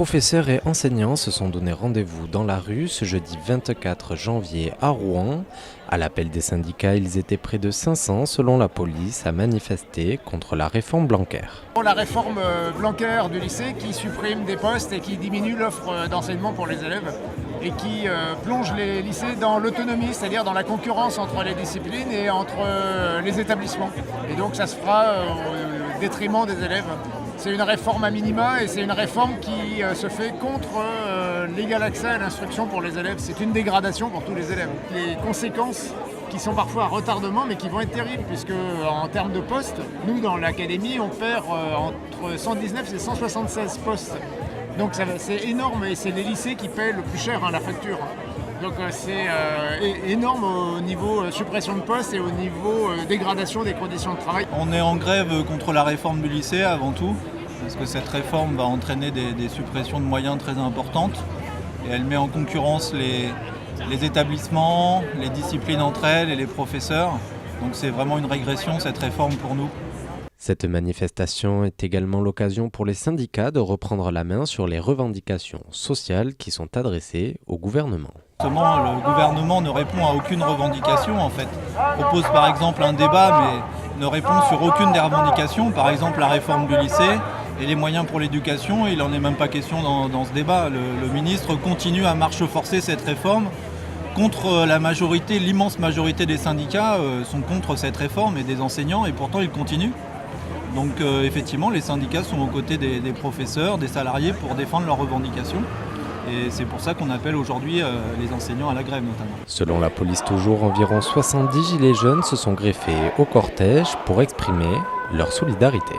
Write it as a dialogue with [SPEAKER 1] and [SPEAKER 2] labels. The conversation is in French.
[SPEAKER 1] Professeurs et enseignants se sont donné rendez-vous dans la rue ce jeudi 24 janvier à Rouen. À l'appel des syndicats, ils étaient près de 500 selon la police à manifester contre la réforme Blanquer.
[SPEAKER 2] La réforme Blanquer du lycée qui supprime des postes et qui diminue l'offre d'enseignement pour les élèves et qui plonge les lycées dans l'autonomie, c'est-à-dire dans la concurrence entre les disciplines et entre les établissements. Et donc ça se fera au détriment des élèves. C'est une réforme à minima et c'est une réforme qui se fait contre l'égal accès à l'instruction pour les élèves. C'est une dégradation pour tous les élèves. Les conséquences qui sont parfois à retardement mais qui vont être terribles puisque en termes de postes, nous dans l'académie on perd entre 119 et 176 postes. Donc c'est énorme et c'est les lycées qui paient le plus cher la facture. Donc c'est énorme au niveau suppression de postes et au niveau dégradation des conditions de travail.
[SPEAKER 3] On est en grève contre la réforme du lycée avant tout, parce que cette réforme va entraîner des suppressions de moyens très importantes et elle met en concurrence les établissements, les disciplines entre elles et les professeurs. Donc c'est vraiment une régression cette réforme pour nous.
[SPEAKER 1] Cette manifestation est également l'occasion pour les syndicats de reprendre la main sur les revendications sociales qui sont adressées au gouvernement.
[SPEAKER 3] Le gouvernement ne répond à aucune revendication en fait. Il propose par exemple un débat mais ne répond sur aucune des revendications, par exemple la réforme du lycée et les moyens pour l'éducation, il n'en est même pas question dans ce débat. Le ministre continue à marche forcer cette réforme contre la majorité, l'immense majorité des syndicats sont contre cette réforme et des enseignants et pourtant ils continuent. Donc effectivement les syndicats sont aux côtés des professeurs, des salariés pour défendre leurs revendications. Et c'est pour ça qu'on appelle aujourd'hui les enseignants à la grève notamment.
[SPEAKER 1] Selon la police toujours, environ 70 gilets jaunes se sont greffés au cortège pour exprimer leur solidarité.